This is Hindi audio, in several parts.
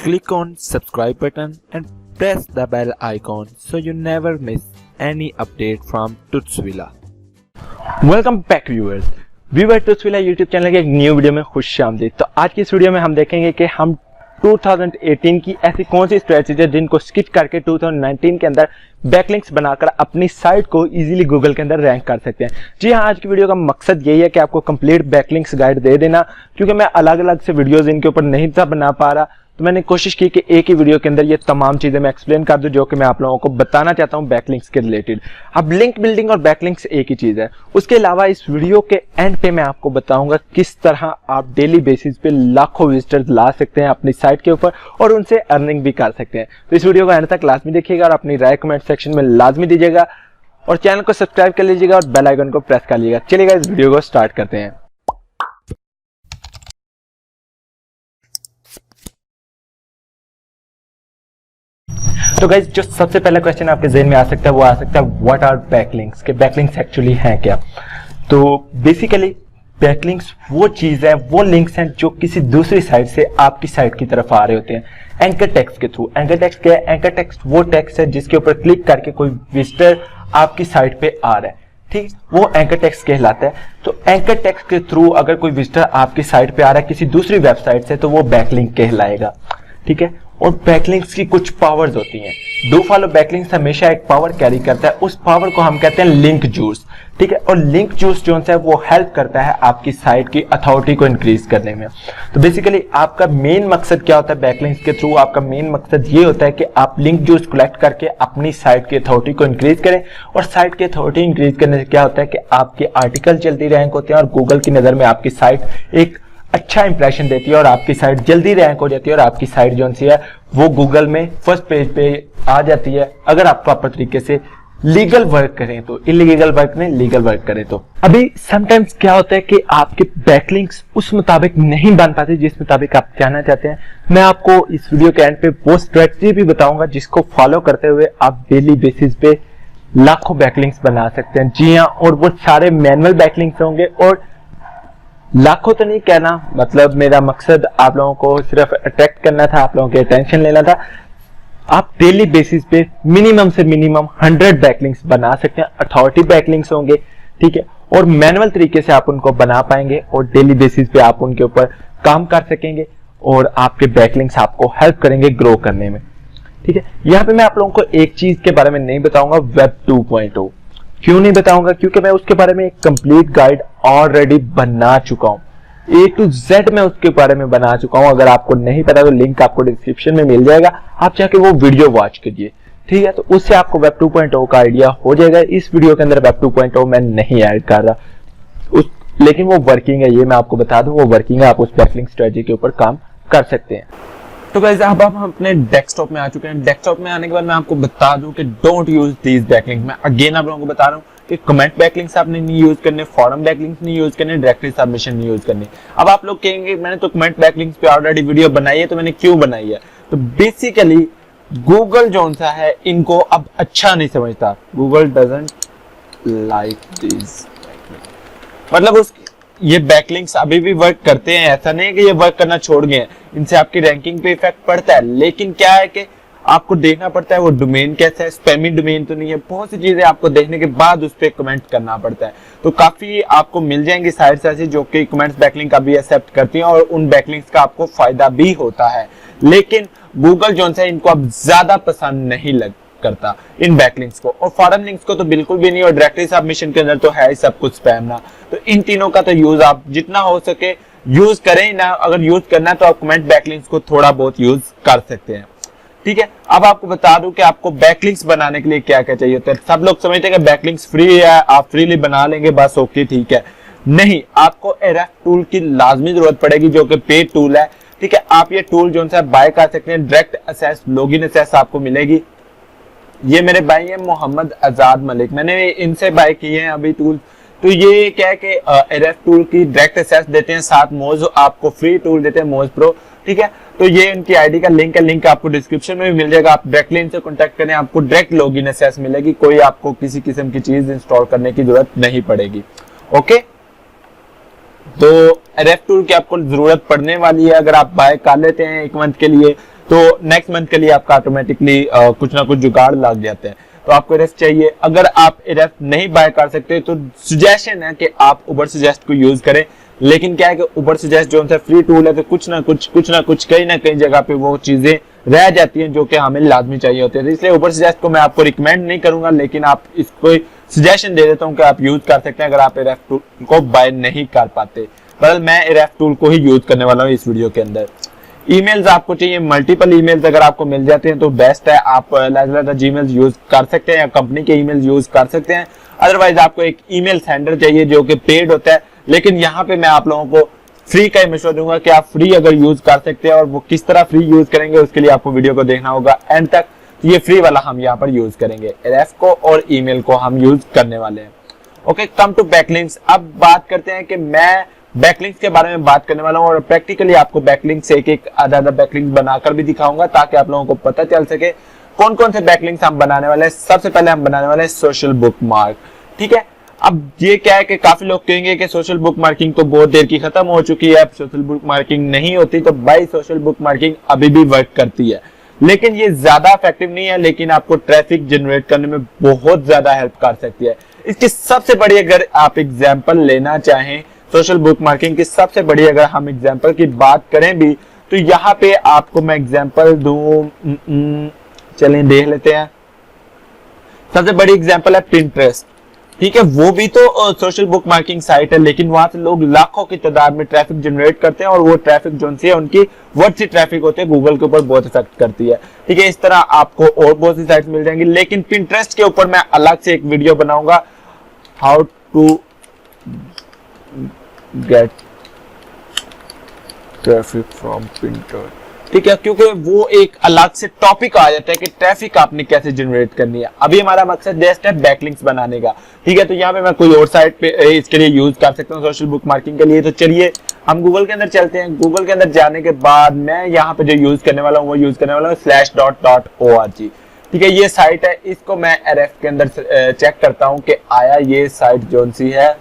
Click on subscribe button and press the bell icon so you never miss any update from Tutsvilla. Welcome back viewer Tutsvilla YouTube channel के एक न्यू वीडियो में खुश आमदीद। तो आज की इस वीडियो में हम देखेंगे कि हम 2018 की ऐसी कौन सी स्ट्रेटजी है जिनको स्किप करके 2019 के अंदर बैकलिंक्स बनाकर अपनी साइट को इजीली गूगल के अंदर रैंक कर सकते हैं। जी हाँ, आज की वीडियो का मकसद यही है कि आपको कंप्लीट बैकलिंक्स गाइड दे देना, क्योंकि मैं अलग अलग से वीडियोस इनके ऊपर नहीं था बना पा रहा, तो मैंने कोशिश की कि एक ही वीडियो के अंदर ये तमाम चीजें मैं एक्सप्लेन कर दूं जो कि मैं आप लोगों को बताना चाहता हूं बैकलिंक्स के रिलेटेड। अब लिंक बिल्डिंग और बैकलिंक्स एक ही चीज है। उसके अलावा इस वीडियो के एंड पे मैं आपको बताऊंगा किस तरह आप डेली बेसिस पे लाखों विजिटर्स ला सकते हैं अपनी साइट के ऊपर और उनसे अर्निंग भी कर सकते हैं। तो इस वीडियो को एंड तक लाजमी देखिएगा और अपनी राय कमेंट सेक्शन में लाजमी दीजिएगा और चैनल को सब्सक्राइब कर लीजिएगा और बेल आइकन को प्रेस कर लीजिएगा। चलिएगा इस वीडियो को स्टार्ट करते हैं। तो गाइस, जो सबसे पहला क्वेश्चन आपके ज़हन में आ सकता है वो आ सकता है व्हाट आर बैकलिंक्स, के बैकलिंक्स एक्चुअली हैं क्या। तो बेसिकली बैकलिंक्स वो चीज है, वो लिंक्स हैं जो किसी दूसरी साइट से आपकी साइट की तरफ आ रहे होते हैं एंकर टेक्स्ट के थ्रू। एंकर टेक्स्ट क्या है? एंकर टेक्स्ट वो टेक्स्ट है जिसके ऊपर क्लिक करके कोई विजिटर आपकी साइट पे आ रहा है, ठीक, वो एंकर टेक्स्ट कहलाता है। तो एंकर टेक्स्ट के थ्रू अगर कोई विजिटर आपकी साइट पे आ रहा है किसी दूसरी वेबसाइट से तो वो बैकलिंक कहलाएगा, ठीक है। और बैकलिंक्स की कुछ पावर्स होती हैं। डू फॉलो बैकलिंक्स हमेशा एक पावर कैरी करता है, उस पावर को हम कहते हैं लिंक जूस, ठीक है। और लिंक जूस जो है वो हेल्प करता है आपकी साइट की अथॉरिटी को इंक्रीज करने में। तो बेसिकली आपका मेन मकसद क्या होता है बैकलिंक्स के थ्रू? आपका मेन मकसद ये होता है कि आप लिंक जूस कलेक्ट करके अपनी साइट की अथॉरिटी को इंक्रीज करें, और साइट की अथॉरिटी इंक्रीज करने से क्या होता है कि आपके आर्टिकल जल्दी रैंक होते हैं और गूगल की नजर में आपकी साइट एक अच्छा इंप्रेशन देती है और आपकी साइट जल्दी रैंक हो जाती है और आपकी साइट जो सी है वो गूगल में फर्स्ट पेज पे आ जाती है अगर आप प्रॉपर तरीके से लीगल वर्क करें तो। इलीगल वर्क नहीं, लीगल वर्क करें तो। अभी समटाइम्स क्या होता है कि आपके बैकलिंक्स उस मुताबिक नहीं बन पाते जिस मुताबिक आप जानना चाहते हैं। मैं आपको इस वीडियो के एंड पे वो स्ट्रेटजी भी बताऊंगा जिसको फॉलो करते हुए आप डेली बेसिस पे लाखों बैकलिंक्स बना सकते हैं। जी हाँ, और वो सारे मैनुअल बैकलिंक्स होंगे, और लाखों तो नहीं कहना, मतलब मेरा मकसद आप लोगों को सिर्फ अट्रैक्ट करना था, आप लोगों के अटेंशन लेना था। आप डेली बेसिस पे मिनिमम से मिनिमम 100 बैकलिंक्स बना सकते हैं। अथॉरिटी बैकलिंक्स होंगे, ठीक है, और मैनुअल तरीके से आप उनको बना पाएंगे और डेली बेसिस पे आप उनके ऊपर काम कर सकेंगे और आपके बैकलिंक्स आपको हेल्प करेंगे ग्रो करने में, ठीक है। यहाँ पे मैं आप लोगों को एक चीज के बारे में नहीं बताऊंगा, वेब 2.0। क्यों नहीं बताऊंगा? क्योंकि मैं उसके बारे में एक कंप्लीट गाइड ऑलरेडी बना चुका हूं, A to Z मैं उसके बारे में बना चुका हूं। अगर आपको नहीं पता तो लिंक आपको डिस्क्रिप्शन में मिल जाएगा, आप जाके वो वीडियो वॉच कीजिए, ठीक है। तो उससे आपको वेब 2.0 का आइडिया हो जाएगा। इस वीडियो के अंदर वेब 2.0 मैं नहीं ऐड कर रहा लेकिन वो वर्किंग है, ये मैं आपको बता दूं, वो वर्किंग है। आप उस बैकलिंक स्ट्रेटजी के ऊपर काम कर सकते हैं। तो गाइस, अब हम अपने डेस्कटॉप में आ चुके हैं। डेस्कटॉप में आने के बाद मैं आपको बता दूं कि डोंट यूज दीज बैकलिंक। मैं अगेन आप लोगों को बता रहा हूं कि कमेंट बैकलिंक्स आपने नहीं यूज करने, फॉरम बैकलिंक्स नहीं यूज करने, डायरेक्टली सबमिशन नहीं यूज करने। अब आप लोग कहेंगे मैंने तो कमेंट बैकलिंक्स पे ऑलरेडी वीडियो बनाई है, तो मैंने क्यों बनाई है? तो बेसिकली गूगल जो सा है इनको अब अच्छा नहीं समझता। गूगल डजंट लाइक दिस, मतलब ये बैकलिंक्स अभी भी वर्क करते हैं, ऐसा नहीं है कि ये वर्क करना छोड़ गए हैं। इनसे आपकी रैंकिंग पे इफेक्ट पड़ता है, लेकिन क्या है कि आपको देखना पड़ता है वो डोमेन कैसा है, स्पैमी डोमेन तो नहीं है। बहुत सी चीजें आपको देखने के बाद उस पर कमेंट करना पड़ता है। तो काफी आपको मिल जाएंगी साइट्स ऐसी जो कि कमेंट्स बैकलिंक का भी एक्सेप्ट करती हैं और उन बैकलिंक्स का आपको फायदा भी होता है, लेकिन गूगल जो है इनको अब ज्यादा पसंद नहीं करता इन बैकलिंक्स को, और फॉरम लिंक्स को तो बिल्कुल भी नहीं, और डायरेक्टली सबमिशन के अंदर तो है ही सब कुछ स्पैम ना। तो इन तीनों का तो यूज आप जितना हो सके यूज करें ना। अगर यूज करना है तो आप कमेंट बैकलिंक्स को थोड़ा बहुत यूज कर सकते हैं, ठीक है। अब आपको बता दूं कि आपको बैकलिंक्स बनाने के लिए क्या क्या चाहिए होता है। सब लोग समझते हैं कि बैकलिंक्स फ्री है, आप फ्रीली बना लेंगे बस, ओके ठीक है। नहीं, आपको एरफ टूल की लाजमी जरूरत पड़ेगी जो कि पेड टूल है, ठीक है। आप ये टूल जो है बाय कर सकते हैं। डायरेक्ट असेस, लॉगिन असेस आपको मिलेगी। ये मेरे भाई है मोहम्मद आजाद मलिक, मैंने इनसे बाय किए हैं अभी टूल। तो ये क्या है कि एरफ टूल की डायरेक्ट एक्सेस देते हैं, साथ मोज आपको फ्री टूल देते हैं, मोज प्रो, ठीक है। तो ये इनकी आईडी का लिंक है, लिंक आपको डिस्क्रिप्शन में भी मिल जाएगा। आप डायरेक्टली इनसे कांटेक्ट करें, आपको डायरेक्ट लॉगिन एक्सेस मिलेगी, कोई आपको किसी किस्म की चीज इंस्टॉल करने की जरूरत नहीं पड़ेगी, ओके। तो एरफ टूल की आपको जरूरत पड़ने वाली है अगर आप बाय कर लेते हैं 1 मंथ के लिए, तो नेक्स्ट मंथ के लिए आपका ऑटोमेटिकली कुछ ना कुछ जुगाड़ लग जाते हैं। तो आपको रेफ चाहिए, अगर आप रेफ नहीं बाय कर सकते तो सजेशन है कि आप उबर सजेस्ट को यूज करें। लेकिन क्या है कि उबर सजेस्ट जो है फ्री टूल है, तो कुछ ना कुछ कहीं ना कहीं जगह पे वो चीजें रह जाती हैं जो कि हमें लाजमी चाहिए होती है। तो इसलिए उबर सजेस्ट को मैं आपको रिकमेंड नहीं करूंगा, लेकिन आप इसको सजेशन दे देता हूं कि आप यूज कर सकते हैं अगर आप रेफ टूल को बाय नहीं कर पाते। बहरहाल मैं रेफ टूल को ही यूज करने वाला हूँ इस वीडियो के अंदर। ईमेल्स आपको चाहिए, मल्टीपल ईमेल्स अगर आपको मिल जाते हैं तो बेस्ट है, आप ज्यादा जीमेल्स यूज कर सकते हैं या कंपनी के ईमेल्स यूज कर सकते हैं। अदरवाइज आपको एक ईमेल सेंडर चाहिए जो कि पेड होता है, लेकिन यहाँ पे मैं आप लोगों को फ्री का ही मशवरा दूंगा कि आप फ्री अगर यूज कर सकते हैं, और वो किस तरह फ्री यूज करेंगे उसके लिए आपको वीडियो को देखना होगा एंड तक। ये फ्री वाला हम यहाँ पर यूज करेंगे, रेफ को और ईमेल को हम यूज करने वाले हैं। Okay, come to backlinks. अब बात करते हैं कि मैं बैकलिंक्स के बारे में बात करने वाला हूं और प्रैक्टिकली आपको बैकलिंक्स एक आधा बैकलिंक्स बनाकर भी दिखाऊंगा ताकि आप लोगों को पता चल सके कौन कौन से बैकलिंक्स हम बनाने वाले हैं। सबसे पहले हम बनाने वाले हैं सोशल बुकमार्क। ठीक है, अब ये क्या है कि काफी लोग कहेंगे कि सोशल बुकमार्किंग तो बहुत देर की खत्म हो चुकी है, अब सोशल बुकमार्किंग नहीं होती। तो भाई सोशल बुकमार्किंग अभी भी वर्क करती है, लेकिन ये ज्यादा इफेक्टिव नहीं है, लेकिन आपको ट्रैफिक जनरेट करने में बहुत ज्यादा हेल्प कर सकती है। इसकी सबसे बड़ी अगर आप एग्जाम्पल लेना चाहें सोशल बुकमार्किंग की, सबसे बड़ी अगर हम एग्जांपल की बात करें भी तो यहाँ पे आपको मैं एग्जांपल दूं, चलिए देख लेते हैं। सबसे बड़ी एग्जांपल है पिंटरेस्ट। ठीक है, वो भी तो सोशल बुकमार्किंग साइट है, लेकिन वहां से लोग लाखों की तादाद में ट्रैफिक जनरेट करते हैं और वो ट्रैफिक जो है उनकी वर्ड से ट्रैफिक होते हैं, गूगल के ऊपर बहुत इफेक्ट करती है। ठीक है, इस तरह आपको और बहुत सी साइट्स मिल जाएंगी, लेकिन पिंटरेस्ट के ऊपर मैं अलग से एक वीडियो बनाऊंगा, how to get traffic from Pinterest. ठीक है, क्योंकि वो एक अलग से टॉपिक आ जाता है कि ट्रैफिक आपने कैसे जनरेट करनी है। अभी हमारा मकसद जस्ट है बैकलिंक्स बनाने का। ठीक है, तो यहाँ पे मैं कोई और साइट पे इसके लिए यूज कर सकता हूँ सोशल बुकमार्किंग के लिए। तो चलिए हम गूगल के अंदर चलते हैं। गूगल के अंदर जाने के बाद मैं यहाँ पे जो यूज करने वाला हूँ वो यूज करने वाला हूँ /.org। ठीक है, ये साइट है, इसको मैं RF के अंदर चेक करता हूँ कि आया ये साइट जो सी है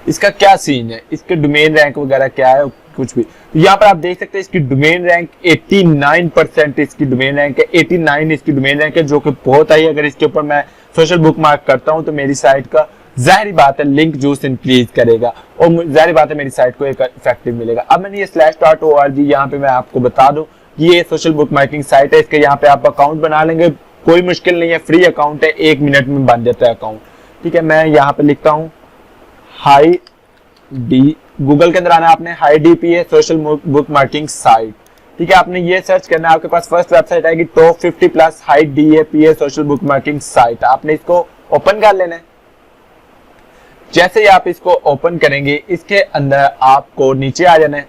इसका क्या सीन है, इसके डोमेन रैंक वगैरह क्या है, कुछ भी। तो यहाँ पर आप देख सकते हैं इसकी डोमेन रैंक 89% इसकी डोमेन रैंक है, 89 इसकी डोमेन रैंक है, जो कि बहुत आई। अगर इसके ऊपर मैं सोशल बुकमार्क करता हूँ तो मेरी साइट का जाहिर बात है लिंक जूस इंक्रीज करेगा और जाहिर बात है मेरी साइट को एक इफेक्टिव मिलेगा। अब मैंने ये /.org यहाँ पे मैं आपको बता दूं, ये सोशल बुकमार्किंग साइट है, इसके यहाँ पे आप अकाउंट बना लेंगे, कोई मुश्किल नहीं है, फ्री अकाउंट है, 1 मिनट में बन जाता है अकाउंट। ठीक है, मैं यहाँ पे लिखता हूँ हाई डी, गूगल के अंदर आना आपने, high DPA social bookmarking site. ठीक है, आपने ये सर्च करना है, आपके पास फर्स्ट वेबसाइट आएगी top 50+ high DPA social bookmarking site. आपने इसको ओपन कर लेना है। जैसे ही आप इसको ओपन करेंगे इसके अंदर आपको नीचे आ जाना है,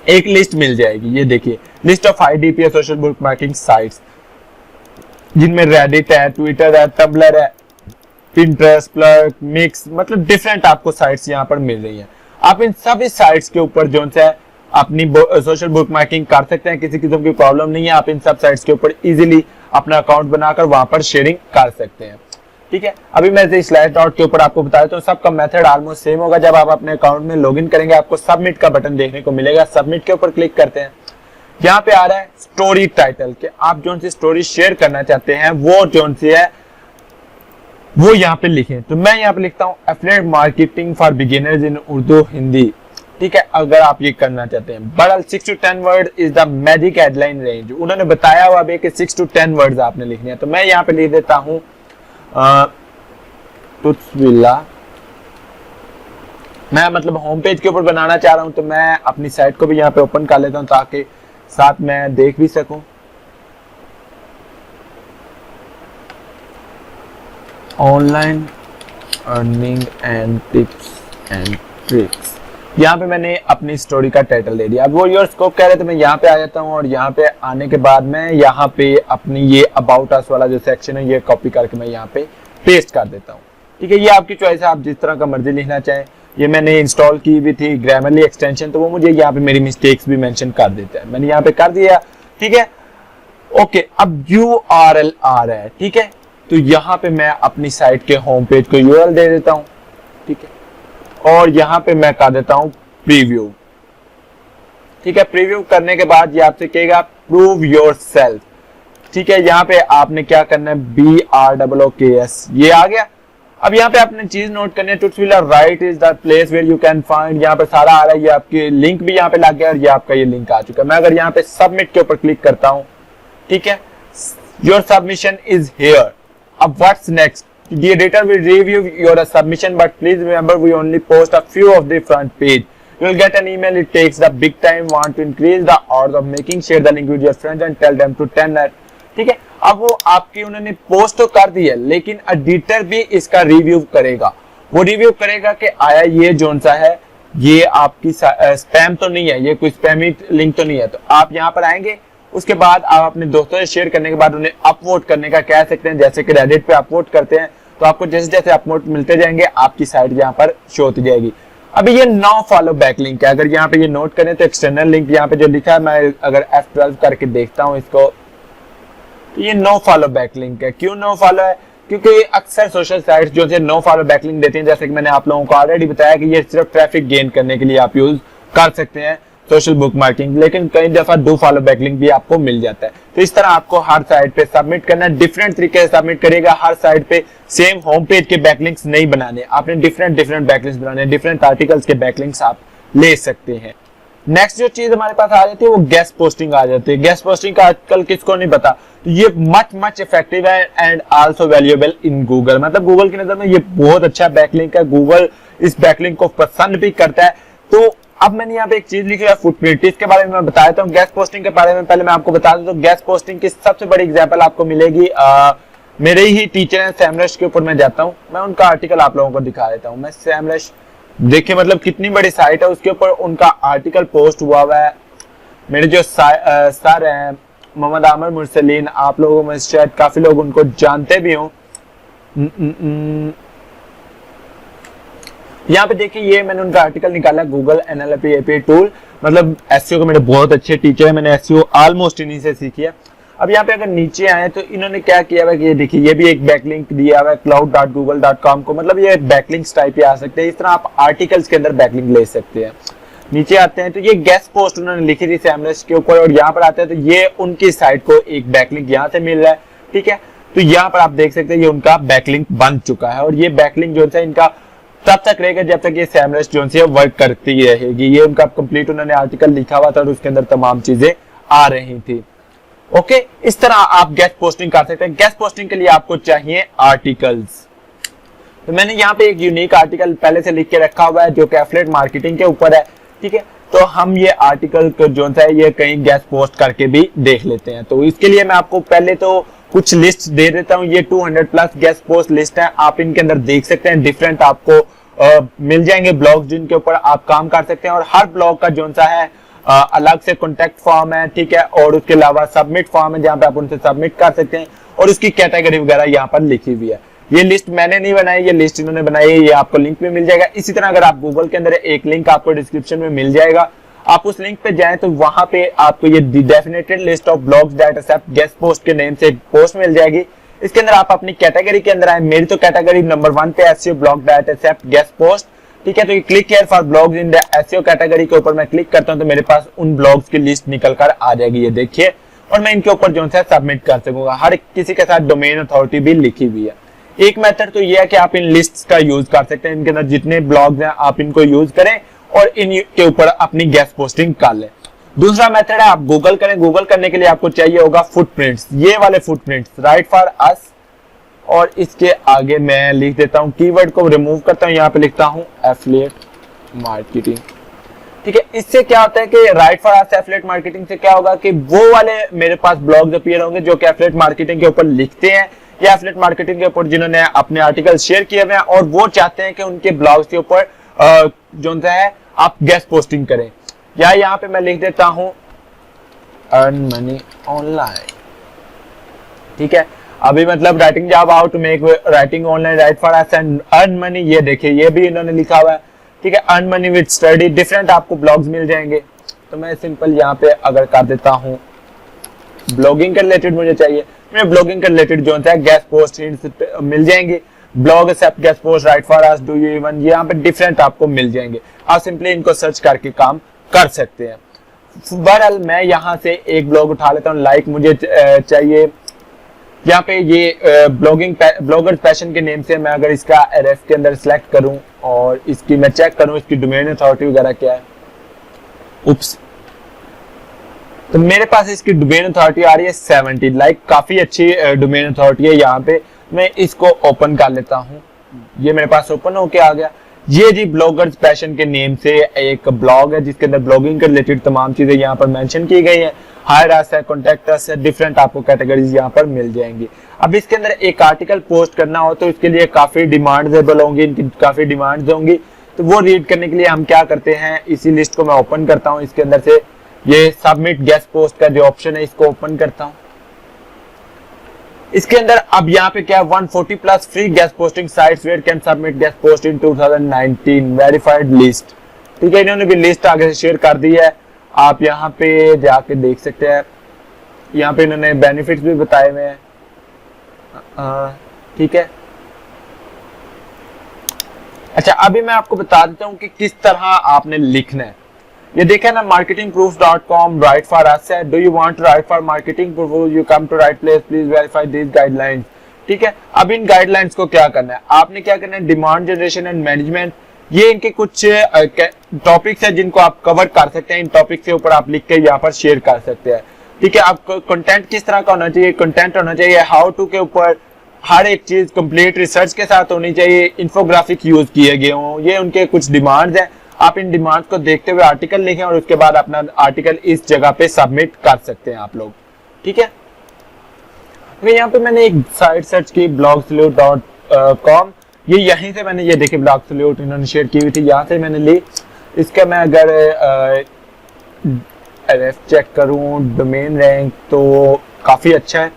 एक लिस्ट मिल जाएगी। ये देखिए, list of high DPA social bookmarking sites, जिनमें रेडिट है, ट्विटर है, टम्बलर है, पिंटरेस्ट, प्लग, मिक्स, मतलब डिफरेंट आपको साइट्स यहाँ पर मिल रही हैं। आप इन सभी साइट्स के ऊपर जो है अपनी सोशल बुकमार्किंग कर सकते हैं, किसी किस्म की प्रॉब्लम नहीं है। आप इन सब साइट्स के ऊपर इजीली अपना अकाउंट बनाकर वहां पर शेयरिंग कर सकते हैं। ठीक है, अभी मैं /. के ऊपर आपको बता देता हूँ, सबका मेथड ऑलमोस्ट सेम होगा। जब आप अपने अकाउंट में लॉगिन करेंगे आपको सबमिट का बटन देखने को मिलेगा, सबमिट के ऊपर क्लिक करते हैं। यहाँ पे आ रहा है स्टोरी टाइटल के, आप जो सी स्टोरी शेयर करना चाहते हैं वो जो सी है वो यहाँ पे लिखें। तो मैं यहाँ पे लिखता हूँ एफिलिएट मार्केटिंग फॉर बिगिनर्स इन उर्दू हिंदी। ठीक है, अगर आप ये करना चाहते हैं। बहरहाल 6 to 10 word is the magic headline range, उन्होंने बताया हुआ है कि 6 to 10 वर्ड्स आपने लिखने हैं। तो मैं यहाँ पे लिख देता हूँ तुत्सविला। मैं मतलब होम पेज के ऊपर बनाना चाह रहा हूँ, तो मैं अपनी साइट को भी यहाँ पे ओपन कर लेता हूँ ताकि साथ मैं देख भी सकूं। Online earning and tips and tricks, यहाँ पे मैंने अपनी स्टोरी का टाइटल दे दिया। अब वो योर स्कोप कह रहे थे, मैं यहाँ पे आ जाता हूँ और यहाँ पे आने के बाद मैं यहाँ पे अपनी ये अबाउट अस वाला जो सेक्शन है ये कॉपी करके मैं यहाँ पे पेस्ट कर देता हूँ। ठीक है, ये आपकी चॉइस है, आप जिस तरह का मर्जी लिखना चाहें। ये मैंने इंस्टॉल की भी थी ग्रामरली एक्सटेंशन, तो वो मुझे यहाँ पे मेरी मिस्टेक्स भी मेंशन कर देता है, मैंने यहाँ पे कर दिया। ठीक है, ओके, अब URL आ रहा है। ठीक है, तो यहाँ पे मैं अपनी साइट के होम पेज को URL दे देता हूँ। ठीक है, और यहाँ पे मैं कर देता हूँ प्रीव्यू। ठीक है, प्रीव्यू करने के बाद ये आपसे कहेगा प्रूव योरसेल्फ। ठीक है, यहाँ पे आपने क्या करना है, BROOKS, ये आ गया। अब यहाँ पे आपने चीज नोट करनी है, tutorial right is the place where you can find, यहाँ पे सारा आ रहा है, ये आपकी लिंक भी यहाँ पे लग गया और ये आपका ये लिंक आ चुका है। मैं अगर यहाँ पे सबमिट के ऊपर क्लिक करता हूँ, ठीक है, योर सबमिशन इज हियर। अब what's next, the editor will review your submission, but please remember we only post a few of the front page. You will get an email, it takes the big time, want to increase the odds of making, share the link with your friends and tell them to 10 that। ठीक है, अब वो आपकी उन्होंने पोस्ट तो कर दी है, लेकिन एडिटर भी इसका रिव्यू करेगा। वो रिव्यू करेगा कि आया ये जोन सा है, ये आपकी स्पैम तो नहीं है, ये कोई स्पैमी लिंक तो नहीं है। तो आप यहाँ पर आएंगे, उसके बाद आप अपने दोस्तों से शेयर करने के बाद उन्हें अपवोट करने का कह सकते हैं, जैसे कि रेडिट पे अपवोट करते हैं। तो आपको जैसे जैसे अपवोट मिलते जाएंगे आपकी साइट यहाँ पर शो होती जाएगी। अभी ये नो फॉलो बैक लिंक है, अगर यहाँ पे ये नोट करें तो एक्सटर्नल लिंक यहाँ पे जो लिखा है, मैं अगर F12 करके देखता हूँ इसको, तो ये नो फॉलो बैक लिंक है। क्यों नो फॉलो है? क्योंकि अक्सर सोशल साइट्स जो है नो फॉलो बैक लिंक देती हैं, जैसे कि मैंने आप लोगों को ऑलरेडी बताया कि ये सिर्फ ट्रैफिक गेन करने के लिए आप यूज कर सकते हैं सोशल बुक मार्किंग, लेकिन कई दफा डू फॉलो बैक लिंक भी आपको मिल जाता है। तो इस तरह आपको हर साइट पे सबमिट करना है, डिफरेंट तरीके से सबमिट करिएगा। हर साइट पे सेम होम पेज के बैकलिंक्स नहीं बनाने, आपने डिफरेंट बैकलिंक्स बनाने, डिफरेंट आर्टिकल्स के बैकलिंक्स आप ले सकते हैं। नेक्स्ट जो चीज हमारे पास आ जाती है वो गेस्ट पोस्टिंग आ जाती है। गेस्ट पोस्टिंग का आजकल किसको नहीं पता, तो ये मच इफेक्टिव है and also valuable in Google. मतलब गूगल की नजर में ये बहुत अच्छा बैकलिंक है, गूगल इस बैकलिंक को पसंद भी करता है। तो अब मैंने यहाँ पे एक चीज लिखी है फुटप्रिंट, इसके बारे में मैं बता देता हूँ। गेस्ट पोस्टिंग के बारे में पहले मैं आपको बता दूं, तो गेस्ट पोस्टिंग की सबसे बड़ी एग्जांपल आपको मिलेगी मेरे ही टीचर हैं सैमरश के ऊपर मैं जाता हूँ, मैं उनका आर्टिकल आप लोगों को दिखा देता हूँ। मैं सैमरश देखिए, मतलब कितनी बड़ी साइट है, उसके ऊपर उनका आर्टिकल पोस्ट हुआ है। मेरे जो सर हैं मोहम्मद आमिर मुरसलीन, आप लोगों में शायद काफी लोग उनको जानते भी हों। यहाँ पे देखिए, ये मैंने उनका आर्टिकल निकाला, गूगल NLP API टूल। मतलब एसईओ के मेरे बहुत अच्छे टीचर है, मैंने एसईओ ऑलमोस्ट इन्हीं से सीखी है। अब यहाँ पे अगर नीचे आए तो इन्होंने क्या किया है कि ये देखिए, ये भी एक बैकलिंक दिया हुआ है cloud.google.com को, मतलब ये बैकलिंक्स टाइप आ सकते हैं। इस तरह आप आर्टिकल्स के अंदर बैकलिंक ले सकते हैं। नीचे आते हैं तो ये गेस्ट पोस्ट उन्होंने लिखी थी सैमरश के ऊपर, और यहाँ पर आते हैं तो ये उनकी साइट को एक बैकलिंक यहाँ से मिल रहा है। ठीक है, तो यहाँ पर आप देख सकते हैं ये उनका बैकलिंक बन चुका है, और ये बैकलिंक जो है इनका तब तक रहेगा जब तक ये सैमरश जो है वर्क करती रहेगी। ये उनका कंप्लीट उन्होंने आर्टिकल लिखा हुआ था और उसके अंदर तमाम चीजें आ रही थी। ओके, इस तरह आप गेस्ट पोस्टिंग कर सकते हैं। गेस्ट पोस्टिंग के लिए आपको चाहिए आर्टिकल्स। तो मैंने यहाँ पे एक यूनिक आर्टिकल पहले से लिख के रखा हुआ है जो कि एफिलिएट मार्केटिंग के ऊपर है। ठीक है, तो हम ये आर्टिकल को जो है ये कहीं गेस्ट पोस्ट करके भी देख लेते हैं। तो इसके लिए मैं आपको पहले तो कुछ लिस्ट दे देता हूँ। ये 200 प्लस गेस्ट पोस्ट लिस्ट है, आप इनके अंदर देख सकते हैं। डिफरेंट आपको मिल जाएंगे ब्लॉग जिनके ऊपर आप काम कर सकते हैं, और हर ब्लॉग का जो सा है अलग से कॉन्टेक्ट फॉर्म है। ठीक है, और उसके अलावा सबमिट फॉर्म है जहाँ पे आप उनसे सबमिट कर सकते हैं, और उसकी कैटेगरी वगैरह यहाँ पर लिखी हुई है। ये लिस्ट मैंने नहीं बनाई, ये लिस्ट इन्होंने बनाई है, ये आपको लिंक में मिल जाएगा। इसी तरह अगर आप गूगल के अंदर एक लिंक आपको डिस्क्रिप्शन में मिल जाएगा, आप उस लिंक पे जाएं तो वहां पे आपको ये definitive list of blogs that accept guest post के नेम से एक पोस्ट मिल जाएगी। इसके अंदर आप अपनी कैटेगरी के अंदर आए। मेरी तो कैटेगरी नंबर 1 पे SEO blog that accept guest post. ठीक है, तो ये click here for blogs in the SEO category के ऊपर मैं क्लिक करता हूं तो मेरे पास उन ब्लॉग्स की लिस्ट निकल कर आ जाएगी, ये देखिए, और मैं इनके ऊपर जो है सबमिट कर सकूंगा। हर किसी के साथ डोमेन अथॉरिटी भी लिखी हुई है। एक मेथड तो ये है कि आप इन लिस्ट्स का यूज कर सकते हैं, इनके अंदर जितने ब्लॉग्स हैं आप इनको यूज करें और इनके ऊपर अपनी गेस्ट पोस्टिंग कर लें। दूसरा मेथड है आप गूगल करें। गूगल करने के लिए आपको चाहिए होगा फुटप्रिंट्स, ये वाले फुटप्रिंट्स, राइट फॉर अस, और इसके आगे मैं लिख देता हूं, कीवर्ड को रिमूव करता हूं, यहाँ पे लिखता हूं एफिलिएट मार्केटिंग। ठीक है, इससे क्या होता है कि right for us affiliate marketing से क्या होगा कि वो वाले मेरे पास ब्लॉग्स अपीयर होंगे जो कि एफिलिएट मार्केटिंग के ऊपर लिखते हैं या एफिलिएट मार्केटिंग के ऊपर जिन्होंने अपने आर्टिकल शेयर किए हुए हैं, और वो चाहते हैं कि उनके ब्लॉग्स के ऊपर जो है आप गेस्ट पोस्टिंग करें। या यहाँ पे मैं लिख देता हूं अर्न मनी ऑनलाइन। ठीक है, अभी मतलब writing job how to make writing online write for us and earn money, ये देखिए ये भी इन्होंने लिखा हुआ है। ठीक है, earn money with study, different आपको ब्लॉग्स मिल जाएंगे। तो मैं सिंपल यहाँ पे अगर कर देता हूँ ब्लॉगिंग के रिलेटेड मुझे चाहिए, मैं ब्लॉगिंग के रिलेटेड जो है गेस्ट पोस्ट मिल जाएंगे। Blog accept guest post, write for us, do you even, यहाँ पे डिफरेंट आपको मिल जाएंगे। आप सिंपली इनको सर्च करके काम कर सकते हैं। बहरहाल मैं यहाँ से एक ब्लॉग उठा लेता हूँ, लाइक मुझे चाहिए यहाँ पे ये ब्लॉगर्स पैशन के नेम से मैं अगर इसका एरएफ के अंदर सेलेक्ट करूं और इसकी मैं चेक करूं इसकी डोमेन अथॉरिटी वगैरह क्या है, उप्स, तो मेरे पास इसकी डोमेन अथॉरिटी आ रही है 70, लाइक काफी अच्छी डोमेन अथॉरिटी है। यहाँ पे मैं इसको ओपन कर लेता हूँ, ये मेरे पास ओपन होके आ गया। ये जी ब्लॉगर्स पैशन के नेम से एक ब्लॉग है जिसके अंदर ब्लॉगिंग के रिलेटेड तमाम चीजें यहाँ पर मेंशन की गई हैं। हायर अस है, कॉन्टेक्ट अस है, डिफरेंट आपको कैटेगरीज यहाँ पर मिल जाएंगी। अब इसके अंदर एक आर्टिकल पोस्ट करना हो तो इसके लिए काफी डिमांडेबल होंगी, इनकी काफी डिमांड्स होंगी, तो वो रीड करने के लिए हम क्या करते हैं, इसी लिस्ट को मैं ओपन करता हूँ। इसके अंदर से ये सबमिट गेस्ट पोस्ट का जो ऑप्शन है इसको ओपन करता हूँ। इसके अंदर अब यहाँ पे क्या 140 plus free guest posting sites where can submit guest post in 2019 verified list. ठीक है, इन्होंने भी लिस्ट आगे से शेयर कर दी है, आप यहाँ पे जाके देख सकते हैं। यहाँ पे इन्होंने बेनिफिट्स भी बताए हुए हैं। ठीक है, अच्छा अभी मैं आपको बता देता हूँ कि किस तरह आपने लिखना है। ये देखा ना marketingproofs.com राइट फॉर अस है। Do you want to write for marketing proof, you come to right place, please verify this guidelines. ठीक है, अब इन गाइडलाइंस को क्या करना है, आपने क्या करना है, डिमांड जनरेशन एंड मैनेजमेंट, ये इनके कुछ टॉपिक्स है जिनको आप कवर कर सकते हैं। इन टॉपिक के ऊपर आप लिख के यहाँ पर शेयर कर सकते हैं। ठीक है, आपको कंटेंट किस तरह का होना चाहिए, कंटेंट होना चाहिए हाउ टू के ऊपर, हर एक चीज कंप्लीट रिसर्च के साथ होनी चाहिए, इन्फोग्राफिक यूज किए गए हों, ये उनके कुछ डिमांड्स हैं। आप इन डिमांड्स को देखते हुए आर्टिकल लिखें और उसके बाद अपना आर्टिकल इस जगह पे सबमिट कर सकते हैं आप लोग। ठीक है, यहाँ पे मैंने एक साइट सर्च की blogsalute.com, ये यहीं से मैंने ये देखिए blogsalute इन्होंने शेयर की हुई थी, यहाँ से मैंने ली। इसका मैं अगर एरएफ चेक करूं, डोमेन रैंक तो काफी अच्छा है,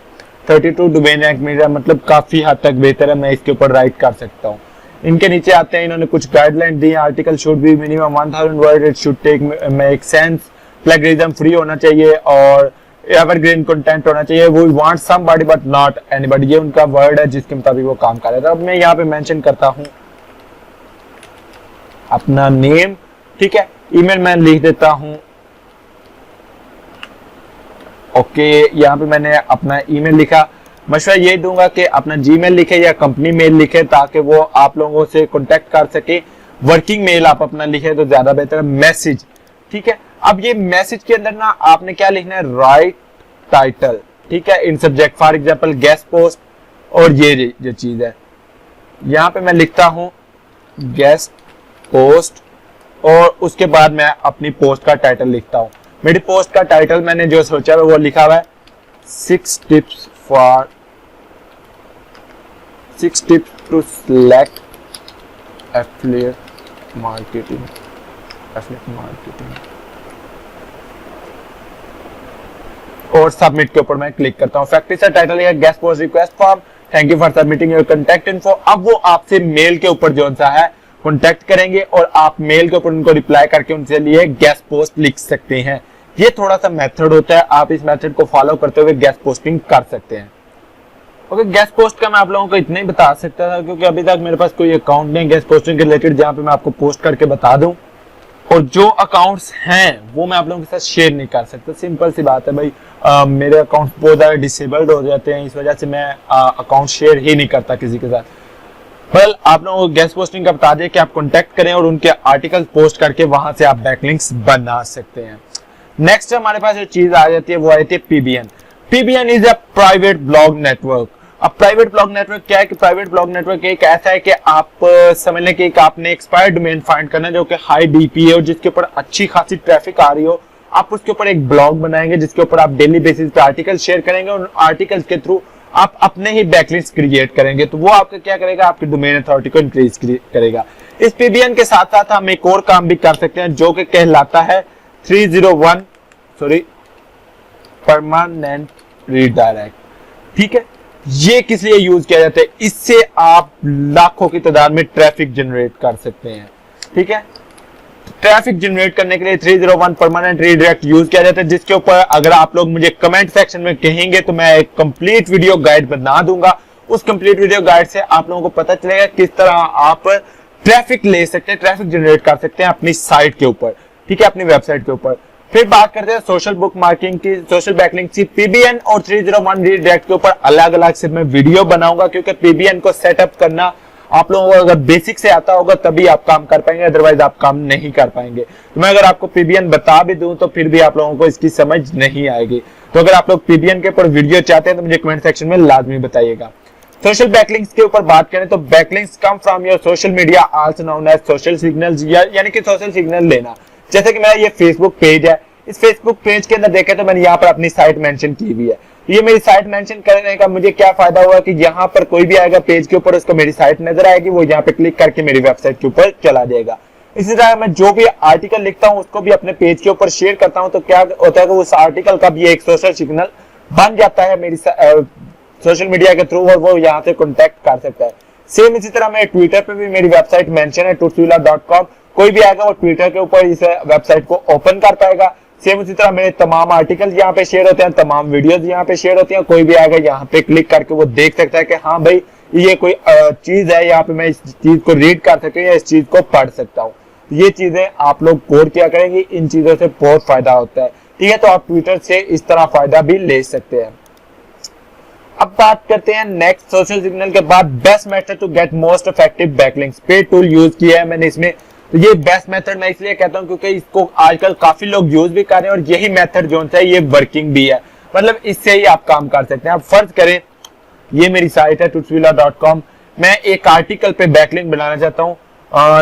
32 डोमेन रैंक मेरा, मतलब काफी हद तक बेहतर है, मैं इसके ऊपर राइट कर सकता हूँ। इनके नीचे आते हैं, इन्होंने कुछ गाइडलाइन दी है। Article should be minimum 1000 word, it should take make sense, plagiarism free होना चाहिए और एवरग्रीन कंटेंट होना चाहिए। We want somebody but not anybody, ये उनका वर्ड है जिसके मुताबिक वो काम कर रहा था। अब मैं यहाँ पे मेंशन करता हूँ अपना नेम। ठीक है, ईमेल मैं लिख देता हूँ। ओके, यहाँ पे मैंने अपना ईमेल लिखा। मशवरा ये दूंगा कि अपना जीमेल लिखे या कंपनी मेल लिखे ताकि वो आप लोगों से कांटेक्ट कर सके। वर्किंग मेल आप अपना लिखे तो ज्यादा बेहतर है। मैसेज, ठीक है, अब ये मैसेज के अंदर ना आपने क्या लिखना है, राइट टाइटल। ठीक है, in subject for example guest post, और ये जो चीज है यहाँ पे मैं लिखता हूँ गेस्ट पोस्ट और उसके बाद मैं अपनी पोस्ट का टाइटल लिखता हूँ। मेरी पोस्ट का टाइटल मैंने जो सोचा है वो लिखा हुआ है 6 tips to select affiliate marketing। और सबमिट के ऊपर मैं क्लिक करता हूँ। फैक्ट्री से टाइटल है guest post request form, thank you for submitting your contact info. अब वो आपसे मेल के ऊपर जो सा है कांटेक्ट करेंगे और आप मेल के ऊपर उनको रिप्लाई करके उनसे लिए गेस्ट पोस्ट लिख सकते हैं। ये थोड़ा सा मेथड होता है, आप इस मेथड को फॉलो करते हुए गेस्ट पोस्टिंग कर सकते हैं। ओके, गेस्ट पोस्ट का मैं आप लोगों को इतना ही बता सकता था क्योंकि अभी तक मेरे पास कोई अकाउंट नहीं गेस्ट पोस्टिंग के रिलेटेड जहाँ पे मैं आपको पोस्ट करके बता दूं, और जो अकाउंट्स हैं वो मैं आप लोगों के साथ शेयर नहीं कर सकता। सिंपल सी बात है भाई, मेरे अकाउंट बहुत ज्यादा डिसेबल्ड हो जाते हैं, इस वजह से मैं अकाउंट शेयर ही नहीं करता किसी के साथ। बल आप लोगों को गेस्ट पोस्टिंग का बता दिया कि आप कॉन्टेक्ट करें और उनके आर्टिकल पोस्ट करके वहां से आप बैकलिंक्स बना सकते हैं। नेक्स्ट हमारे पास जो चीज आ जाती है वो आती है PBN. PBN is a private blog network. अब प्राइवेट ब्लॉग नेटवर्क क्या है कि प्राइवेट ब्लॉग नेटवर्क एक ऐसा है कि आप समझ लें कि आपने एक्सपायर्ड डोमेन फाइंड करना है जो कि हाई डीपी है और जिसके ऊपर अच्छी खासी ट्रैफिक आ रही हो। आप उसके ऊपर एक ब्लॉग बनाएंगे जिसके ऊपर आप डेली बेसिस पे आर्टिकल शेयर करेंगे और आर्टिकल्स के थ्रू आप अपने ही बैकलिंक्स क्रिएट करेंगे, तो वो आपका क्या करेगा, आपकी डोमेन अथॉरिटी को इंक्रीज करेगा। इस पीबीएन के साथ साथ हम एक और काम भी कर सकते हैं जो कि कहलाता है 301 परमानेंट रीडायरेक्ट। ठीक है, ये किस लिए यूज किया जाता है, इससे आप लाखों की तादाद में ट्रैफिक जनरेट कर सकते हैं। ठीक है, ट्रैफिक जनरेट करने के लिए 301 परमानेंट रीडायरेक्ट यूज किया जाता है, जिसके ऊपर अगर आप लोग मुझे कमेंट सेक्शन में कहेंगे तो मैं एक कंप्लीट वीडियो गाइड बना दूंगा। उस कंप्लीट वीडियो गाइड से आप लोगों को पता चलेगा किस तरह आप ट्रैफिक ले सकते हैं, ट्रैफिक जनरेट कर सकते हैं अपनी साइट के ऊपर। ठीक है, अपनी वेबसाइट के ऊपर। फिर बात करते हैं सोशल बुक मार्किंग की, सोशल बैकलिंक की। पीबीएन और 301 रीडायरेक्ट के ऊपर अलग अलग से मैं वीडियो बनाऊंगा, क्योंकि पीबीएन को सेटअप करना आप लोगों को अगर बेसिक से आता होगा तभी आप काम कर पाएंगे, अदरवाइज आप काम नहीं कर पाएंगे। तो मैं अगर आपको पीबीएन बता भी दूं तो फिर भी आप लोगों को इसकी समझ नहीं आएगी। तो अगर आप लोग पीबीएन के ऊपर वीडियो चाहते हैं तो मुझे कमेंट सेक्शन में लाजमी बताइएगा। सोशल बैकलिंक्स के ऊपर बात करें तो backlinks come from your social media also known as social signals, यानी कि सोशल सिग्नल लेना। जैसे कि मेरा ये फेसबुक पेज है, इस फेसबुक पेज के अंदर देखें तो मैंने यहाँ पर अपनी साइट मेंशन की हुई है। ये मेरी साइट मेंशन करने का मुझे क्या फायदा हुआ कि यहाँ पर कोई भी आएगा पेज के ऊपर, उसको मेरी साइट नजर आएगी, वो यहाँ पे क्लिक करके मेरी वेबसाइट के ऊपर चला जाएगा। इसी तरह मैं जो भी आर्टिकल लिखता हूँ उसको भी अपने पेज के ऊपर शेयर करता हूँ, तो क्या होता है कि उस आर्टिकल का भी एक सोशल सिग्नल बन जाता है मेरी सोशल मीडिया के थ्रू, और वो यहाँ से कॉन्टेक्ट कर सकता है। सेम इसी तरह मेरे ट्विटर पे भी मेरी वेबसाइट मेंशन है tutsvilla.com, कोई भी आएगा वो ट्विटर के ऊपर इस वेबसाइट को ओपन कर पाएगा। सेम उसी तरह मेरे तमाम आर्टिकल यहाँ पे शेयर होते हैं, तमाम वीडियोस यहाँ पे शेयर होती हैं, कोई भी आएगा यहाँ पे क्लिक करके वो देख सकता है कि हाँ भाई ये कोई चीज है, यहाँ पे मैं इस चीज को रीड कर सकता हूँ या इस चीज को पढ़ सकता हूँ। ये चीजें आप लोग गौर किया करेंगे, इन चीजों से बहुत फायदा होता है। ठीक है, तो आप ट्विटर से इस तरह फायदा भी ले सकते हैं। अब बात करते हैं नेक्स्ट सोशल सिग्नल के बाद best method to get most effective backlinks. Paid tool use किया है मैंने इसमें, तो ये बेस्ट मेथड मैं इसलिए कहता हूं क्योंकि इसको आजकल काफी लोग यूज भी कर रहे हैं और यही मेथड जो है ये वर्किंग भी है, मतलब इससे ही आप काम कर सकते हैं। आप फर्ज करें ये मेरी साइट है tutsvilla.com, मैं एक आर्टिकल पे बैकलिंक बनाना चाहता हूँ,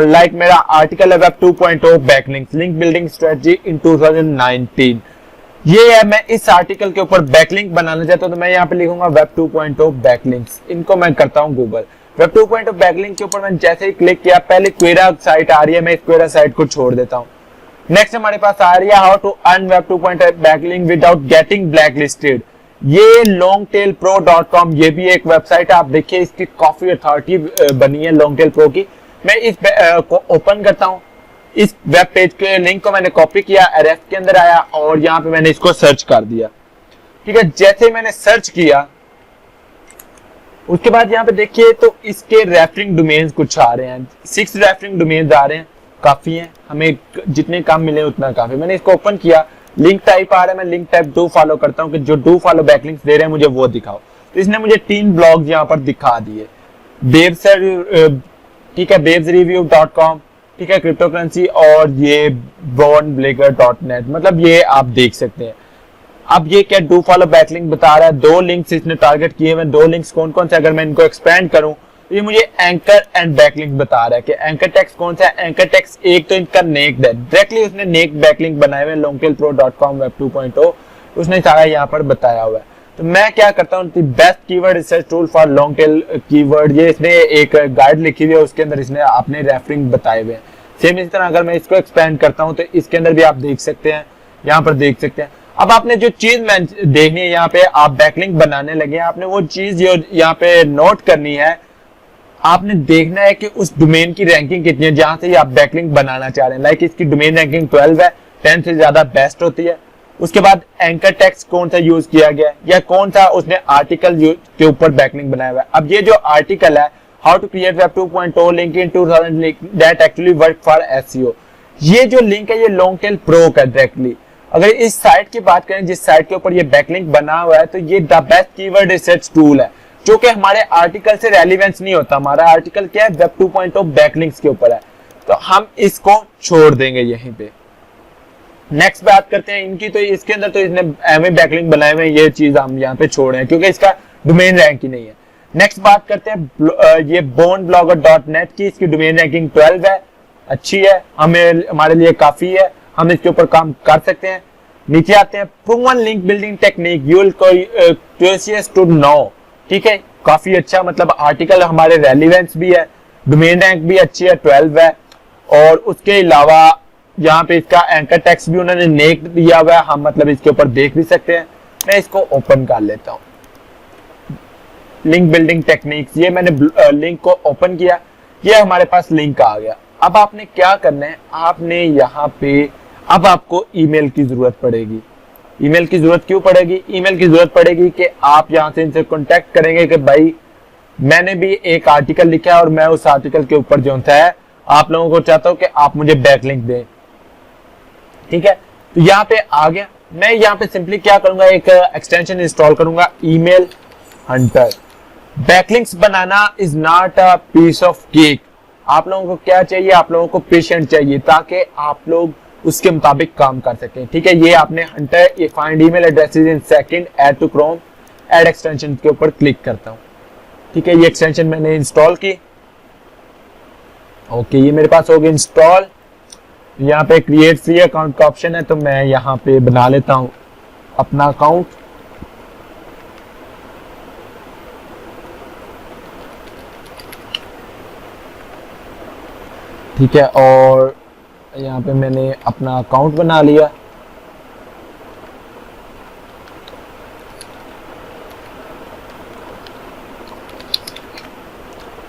लाइक मेरा आर्टिकल है web 2.0 backlinks link building strategy in 2019। ये है, मैं इस आर्टिकल के ऊपर बैकलिंक बनाना चाहता हूं, तो मैं यहाँ पे लिखूंगा वेब 2.0 बैकलिंक्स। इनको मैं करता हूँ गूगल। वेब 2.0 बैकलिंक के ऊपर मैंने जैसे ही क्लिक किया, पहले क्वेरा साइट आ रही है, मैं इस क्वेरा साइट को छोड़ देता हूँ। नेक्स्ट हमारे पास आ रही है how to earn web 2.0 backlink without getting blacklisted. ये longtailpro.com, ये भी एक वेबसाइट है, आप देखिए इसकी काफी अथॉरिटी बनी है longtail pro की। मैं इस को ओपन करता हूँ, इस वेब पेज के लिंक को मैंने कॉपी किया, RF के अंदर आया और यहाँ पे मैंने इसको सर्च कर दिया। ठीक है, जैसे मैंने सर्च किया उसके बाद यहाँ पे देखिए तो इसके रेफरिंग डोमेन्स कुछ आ रहे हैं, 6 रेफरिंग डोमेन्स आ रहे हैं, काफी हैं, हमें जितने कम मिले उतना काफी। मैंने इसको ओपन किया, लिंक टाइप आ रहा है, मैं लिंक टाइप डू फॉलो करता हूँ कि जो डू फॉलो बैकलिंक्स दे रहे हैं मुझे वो दिखाओ। तो इसने मुझे 3 ब्लॉग्स यहाँ पर दिखा दिए, ठीक है, babesreview.com, ठीक है, क्रिप्टो करेंसी, और ये bondblaker.net, मतलब ये आप देख सकते हैं। अब ये क्या डू फॉलो बैकलिंक बता रहा है, 2 लिंक्स इसने टारगेट किए हुए, 2 लिंक्स कौन कौन से, अगर मैं इनको एक्सपेंड करूं तो ये मुझे एंकर एंड बैकलिंक बता रहा है कि एंकर टेक्स्ट कौन सा है। एंकर टेक्स्ट एक तो इनका नेक्ड है, डायरेक्टली उसने नेक्ड बैकलिंक बनाए हुए longtailpro.com वेब 2.0, उसने सारा यहाँ पर बताया हुआ है। तो मैं क्या करता हूँ, best keyword research tool for long tail keyword, ये इसने एक गाइड लिखी हुई है, उसके अंदर इसने अपने रेफरिंग बताए हुए हैं। सेम इसी तरह अगर मैं इसको एक्सपेंड करता हूँ तो इसके अंदर भी आप देख सकते हैं, यहाँ पर देख सकते हैं। अब आपने जो चीज देखनी है, यहाँ पे आप बैकलिंक बनाने लगे, आपने वो चीज यहाँ पे नोट करनी है, आपने देखना है कि उस डोमेन की रैंकिंग कितनी है जहां से आप बैकलिंक बनाना चाह रहे हैं। लाइक इसकी डोमेन रैंकिंग 12 है, 10 से ज्यादा बेस्ट होती है। उसके बाद एंकर टेक्स्ट कौन सा यूज किया गया या कौन सा उसने आर्टिकल के ऊपर बैकलिंक बनाया हुआ है। अब ये जो आर्टिकल है how to create web 2.0 link in 2000 that actually work for SEO, ये जो लिंक है ये लॉन्गटेल प्रो का डायरेक्टली। अगर इस साइट की बात करें जिस साइट के ऊपर ये बैकलिंक बना हुआ है, तो ये the best keyword research tool है, जो कि हमारे आर्टिकल से रेलिवेंस नहीं होता। हमारा आर्टिकल क्या है, वेब 2.0 बैकलिंक्स के ऊपर है, तो हम इसको छोड़ देंगे यहीं पे। नेक्स्ट बात करते हैं इनकी, तो इसके अंदर तो इसने एमए बैकलिंक बनाए हुए हैं, ये चीज हम यहाँ पे छोड़ रहे हैं क्योंकि इसका डोमेन रैंक ही नहीं है। नेक्स्ट बात करते हैं ये bondblogger.net की, इसकी डोमेन रैंकिंग 12 है, अच्छी है, हमारे लिए काफी है, हम इसके ऊपर काम कर सकते हैं। नीचे आते हैं proven link building technique you will curious to know, ठीक है, काफी अच्छा, मतलब आर्टिकल हमारे रेलिवेंस भी है, डोमेन रैंक भी अच्छी है, 12 है, और उसके अलावा यहाँ पे इसका एंकर टेक्स्ट भी उन्होंने नेक दिया हुआ है, हम मतलब इसके ऊपर देख भी सकते हैं। मैं इसको ओपन कर लेता हूँ, लिंक बिल्डिंग टेक्निक्स, ये मैंने लिंक को ओपन किया, ये हमारे पास लिंक आ गया। अब आपने क्या करना है, आपने यहाँ पे अब आपको ईमेल की जरूरत पड़ेगी। ईमेल की जरूरत क्यों पड़ेगी? ईमेल की जरूरत पड़ेगी कि आप यहाँ से इनसे कांटेक्ट करेंगे कि भाई मैंने भी एक आर्टिकल लिखा है और मैं उस आर्टिकल के ऊपर जो है आप लोगों को चाहता हूं कि आप मुझे बैकलिंक दें, ठीक है। तो यहाँ पे आ गया। मैं यहाँ पे सिंपली क्या करूंगा, एक एक्सटेंशन इंस्टॉल करूंगा, ईमेल हंटर। बैकलिंक्स बनाना is not a piece of cake. आप लोगों को क्या चाहिए, आप लोगों को पेशेंट चाहिए ताकि आप लोग उसके मुताबिक काम कर सकें। ठीक है, ये आपने हंटर, ये find email addresses in second, add to Chrome, add extension के ऊपर क्लिक करता हूं। ठीक है, ये एक्सटेंशन मैंने इंस्टॉल की। ओके, ये मेरे पास हो गया इंस्टॉल। यहाँ पे क्रिएट फ्री अकाउंट का ऑप्शन है, तो मैं यहाँ पे बना लेता हूँ अपना अकाउंट। ठीक है, और यहाँ पे मैंने अपना अकाउंट बना लिया।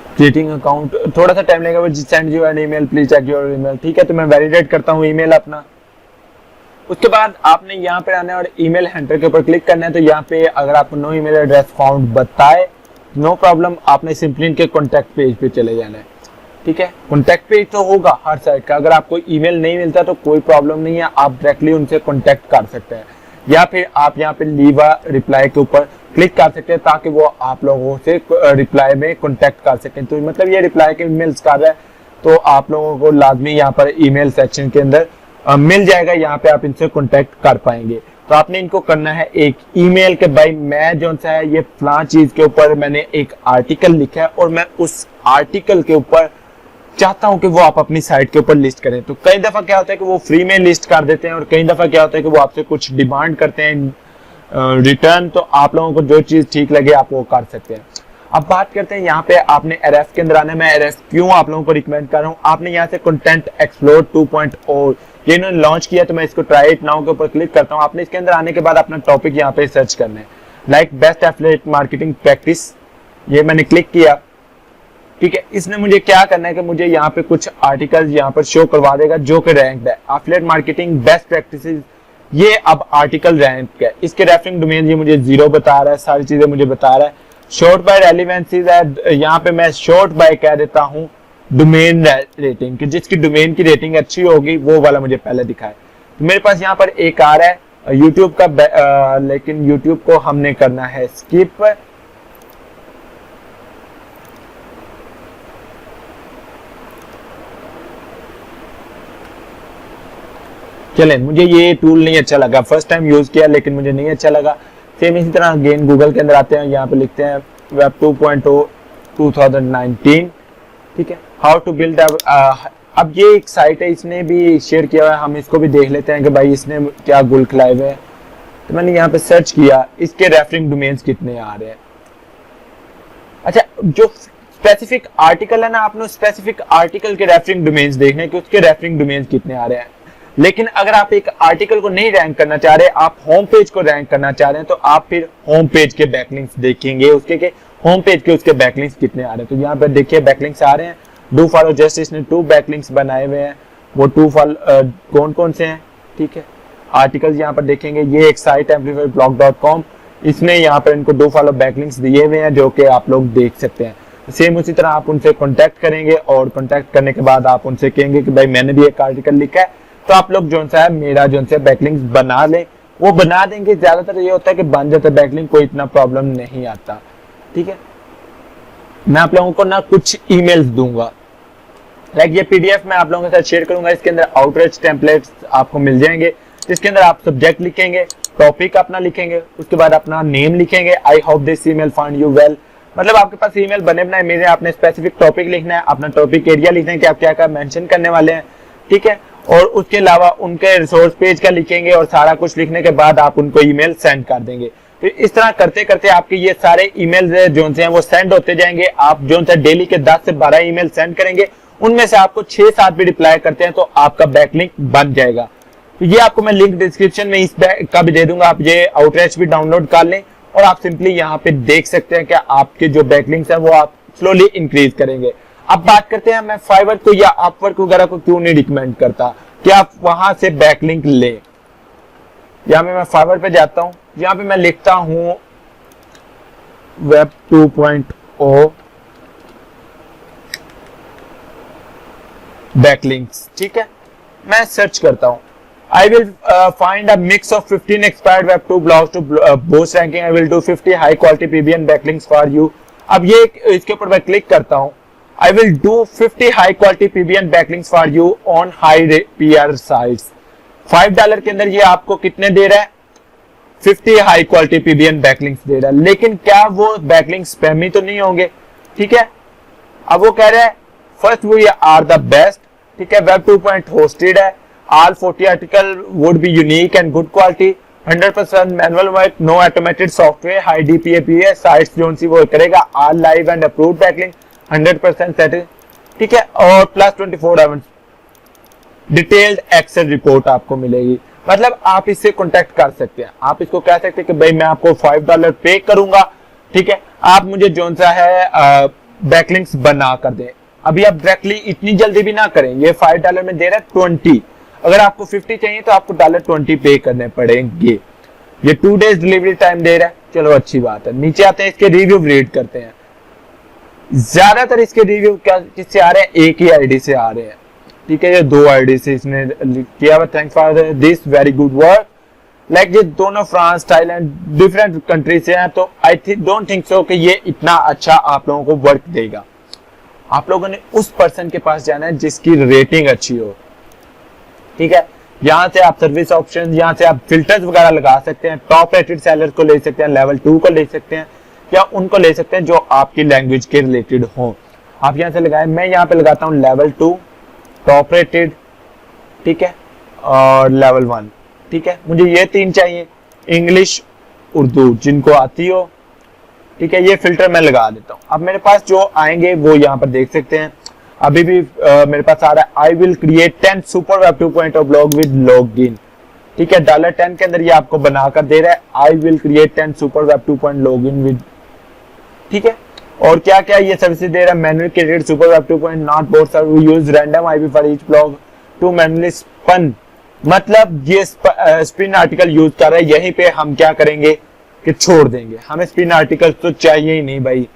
क्रिएटिंग अकाउंट थोड़ा सा टाइम लगेगा, send you an email, please check your email. ठीक है, तो मैं वैलिडेट करता हूँ ईमेल अपना। उसके बाद आपने यहाँ पे आना है और ईमेल हंटर के ऊपर क्लिक करना है। तो यहाँ पे अगर आपको नो ईमेल एड्रेस फाउंड बताए, नो प्रॉब्लम, आपने सिंपली इनके कॉन्टैक्ट पेज पे चले जाना है। ठीक है, कॉन्टैक्ट पेज तो होगा हर साइट का। अगर आपको ईमेल नहीं मिलता तो कोई प्रॉब्लम नहीं है, आप डायरेक्टली उनसे कॉन्टैक्ट कर सकते हैं, या फिर आप यहाँ पे लीव अ रिप्लाई के ऊपर क्लिक कर सकते हैं ताकि वो आप लोगों से रिप्लाई में कॉन्टैक्ट कर सकें। तो मतलब ये रिप्लाई के ईमेल्स कर रहा है, तो आप लोगों को लाजमी यहाँ पर ईमेल सेक्शन के अंदर मिल जाएगा, यहाँ पे आप इनसे कॉन्टैक्ट कर पाएंगे। तो आपने इनको करना है एक ईमेल के भाई मैं जो सा है ये फलां चीज के ऊपर मैंने एक आर्टिकल लिखा है और मैं उस आर्टिकल के ऊपर चाहता हूं कि वो आप अपनी साइट के ऊपर लिस्ट करें। तो कई दफा क्या होता है कि वो फ्री में लिस्ट कर देते हैं और कई दफा क्या होता है कि वो आपसे कुछ डिमांड करते हैं रिटर्न। तो आप लोगों को जो चीज ठीक लगे आप वो कर सकते हैं। अब बात करते हैं यहाँ पे आपने RF के अंदर आना है। मैं RF क्यों आप लोगों को रिकमेंड कर रहा हूँ, आपने यहाँ से कंटेंट एक्सप्लोर 2.0 ये इन्होंने लॉन्च किया, तो मैं इसको ट्राई इट नाउ के ऊपर क्लिक करता हूँ। आपने इसके अंदर आने के बाद अपना टॉपिक यहाँ पे सर्च करना है, like best affiliate marketing practice. ये मैंने क्लिक किया। ठीक है, इसने मुझे क्या करना है कि मुझे यहाँ पे कुछ आर्टिकल्स यहाँ पर शो करवा देगा जो कि रैंक्ड है। एफिलिएट मार्केटिंग बेस्ट प्रैक्टिसेस, ये अब आर्टिकल रैंक है। इसके रेफरिंग डोमेन ये मुझे 0 बता रहा है, सारी चीजें मुझे बता रहा है। शॉर्ट बाय रेलिवेंसीज है, यहाँ पे मैं शॉर्ट बाय कह देता हूँ डोमेन रेटिंग, कि जिसकी डोमेन की रेटिंग अच्छी होगी वो वाला मुझे पहले दिखाए। तो मेरे पास यहाँ पर एक आ रहा है यूट्यूब का, लेकिन यूट्यूब को हमने करना है स्किप। चलें, मुझे ये टूल नहीं अच्छा लगा, फर्स्ट टाइम यूज किया लेकिन मुझे नहीं अच्छा लगा। सेम इसी तरह अगेन गूगल के अंदर आते हैं, यहाँ पे लिखते हैं वेब 2.0 2019। ठीक है, हाउ टू बिल्ड। अब ये एक साइट है, इसने भी शेयर किया हुआ है, हम इसको भी देख लेते हैं कि भाई इसने क्या गुल खिलाए हुए हैं। तो मैंने यहाँ पे सर्च किया, इसके रेफरिंग डोमेन्स कितने आ रहे हैं। अच्छा, जो स्पेसिफिक आर्टिकल है ना, आपने स्पेसिफिक आर्टिकल के रेफरिंग डोमेन्स देखने कि उसके रेफरिंग डोमेन्स कितने आ रहे हैं। लेकिन अगर आप एक आर्टिकल को नहीं रैंक करना चाह रहे, आप होम पेज को रैंक करना चाह रहे हैं, तो आप फिर होम पेज के बैकलिंक्स देखेंगे, उसके के होम पेज के उसके बैकलिंक्स कितने आ रहे हैं। तो यहाँ पर देखिए बैकलिंक्स आ रहे हैं। डू फॉलो जस्ट, इसने 2 बैकलिंक्स बनाए हुए हैं। वो 2 फॉलो कौन कौन से हैं। ठीक है, आर्टिकल्स यहाँ पर देखेंगे, ये एक साइट amplifyblog.com, इसने यहाँ पर इनको 2 फॉलो बैकलिंक्स दिए हुए हैं जो कि आप लोग देख सकते हैं। सेम उसी तरह आप उनसे कॉन्टैक्ट करेंगे और कॉन्टैक्ट करने के बाद आप उनसे कहेंगे कि भाई मैंने भी एक आर्टिकल लिखा है, तो आप लोग जो सा है मेरा जो सा बैकलिंक्स बना लें। वो बना देंगे, ज्यादातर ये होता है कि बन जाता है बैकलिंक, कोई इतना प्रॉब्लम नहीं आता। ठीक है, मैं आप लोगों को ना कुछ ईमेल्स दूंगा, लाइक ये PDF मैं आप लोगों के साथ शेयर करूंगा। इसके अंदर आउटरीच टेम्पलेट्स आपको मिल जाएंगे, जिसके अंदर आप सब्जेक्ट लिखेंगे, टॉपिक अपना लिखेंगे, उसके बाद अपना नेम लिखेंगे, I hope this email find you well. मतलब आपके पास ईमेल बने बनाए मेरे, आपने स्पेसिफिक टॉपिक लिखना है, अपना टॉपिक एरिया लिखना है कि आप क्या क्या मेंशन करने वाले हैं। ठीक है, और उसके अलावा उनके रिसोर्स पेज का लिखेंगे और सारा कुछ लिखने के बाद आप उनको ईमेल सेंड कर देंगे। तो इस तरह करते करते आपके ये सारे ईमेल्स जो से हैं वो सेंड होते जाएंगे। आप जो सा डेली के 10 से 12 ईमेल सेंड करेंगे, उनमें से आपको 6-7 भी रिप्लाई करते हैं तो आपका बैकलिंक बन जाएगा। तो ये आपको मैं लिंक डिस्क्रिप्शन में इस का भी दे दूंगा, आप ये आउटरीच भी डाउनलोड कर लें और आप सिंपली यहाँ पे देख सकते हैं कि आपके जो बैकलिंक्स हैं वो आप स्लोली इंक्रीज करेंगे। अब बात करते हैं, मैं फाइवर को या अपवर्क वगैरह को क्यों नहीं रिकमेंड करता कि आप वहां से बैकलिंक ले। यहाँ पे मैं फाइवर पे जाता हूं, यहाँ पे मैं लिखता हूं वेब 2.0 बैकलिंक्स। ठीक है, मैं सर्च करता हूं, I will find a mix of 15 expired web2 blogs to boost ranking. I will do 50 high quality PBN backlinks for you. अब ये इसके ऊपर मैं क्लिक करता हूँ. I will do 50 high quality PBN backlinks for you on high PR sites. $5 के अंदर ये आपको कितने दे रहा है? 50 हाई क्वालिटी PBN बैकलिंक्स दे रहा है. लेकिन क्या वो बैकलिंक्स स्पैमी तो नहीं होंगे? ठीक है. अब वो कह रहा है first we are the best. ठीक है. वेब 2 होस्टेड है. All 40 article would be unique and good quality. 100% manual work, no automated software, high DPA sites जो सी वो करेगा. All live and approved backlink, 100% सेटिंग. ठीक है. और plus 24 hours detailed Excel report आपको मिलेगी. मतलब आप इससे कॉन्टेक्ट कर सकते हैं. आप इसको कह सकते हैं कि भाई मैं आपको $5 पे करूंगा. ठीक है. आप मुझे जो सा है बैकलिंक्स बना कर दें. अभी आप डायरेक्टली इतनी जल्दी भी ना करें. ये $5 में दे रहा है 20. अगर आपको 50 चाहिए तो आपको $20 पे करने पड़ेंगे. ये 2 days डिलीवरी टाइम दे रहा है. चलो अच्छी बात है. नीचे आते हैं, इसके रिव्यू रीड करते हैं. ज्यादातर इसके रिव्यू क्या किससे आ रहे हैं? एक ही आईडी से आ रहे हैं. ठीक है. ये 2 आईडी से इसने किया हुआ. Thanks for this very good work. Like ये दोनों फ्रांस, थाईलैंड, डिफरेंट कंट्री से हैं. तो आई डोंट थिंक सो कि ये इतना अच्छा आप लोगों को वर्क देगा. आप लोगों ने उस पर्सन के पास जाना है जिसकी रेटिंग अच्छी हो. ठीक है. यहाँ से आप सर्विस ऑप्शन, यहाँ से आप फिल्टर्स वगैरह लगा सकते हैं. टॉप रेटेड सेलर को ले सकते हैं, लेवल 2 को ले सकते हैं, या उनको ले सकते हैं जो आपकी लैंग्वेज के रिलेटेड हो. आप यहाँ से लगाएं. मैं यहाँ पे लगाता हूँ लेवल 2 टॉप रेटेड. ठीक है. और लेवल 1. ठीक है. मुझे ये 3 चाहिए. इंग्लिश, उर्दू जिनको आती हो. ठीक है. ये फिल्टर मैं लगा देता हूँ. अब मेरे पास जो आएंगे वो यहाँ पर देख सकते हैं. अभी भी मेरे पास आ रहा है I will create 10 super web 2.0 blog with login. ठीक है. $10 के अंदर ये आपको बनाकर दे रहा है. I will create 10 super web 2.0 login with. ठीक है. और क्या क्या ये सर्विसेज दे रहा है? Manual created super web 2.0 not bot serve use random IP for each blog to manually spun. मतलब ये स्पिन आर्टिकल यूज कर रहा है. यहीं पे हम क्या करेंगे कि छोड़ देंगे. हमें स्पिन आर्टिकल तो चाहिए ही नहीं भाई.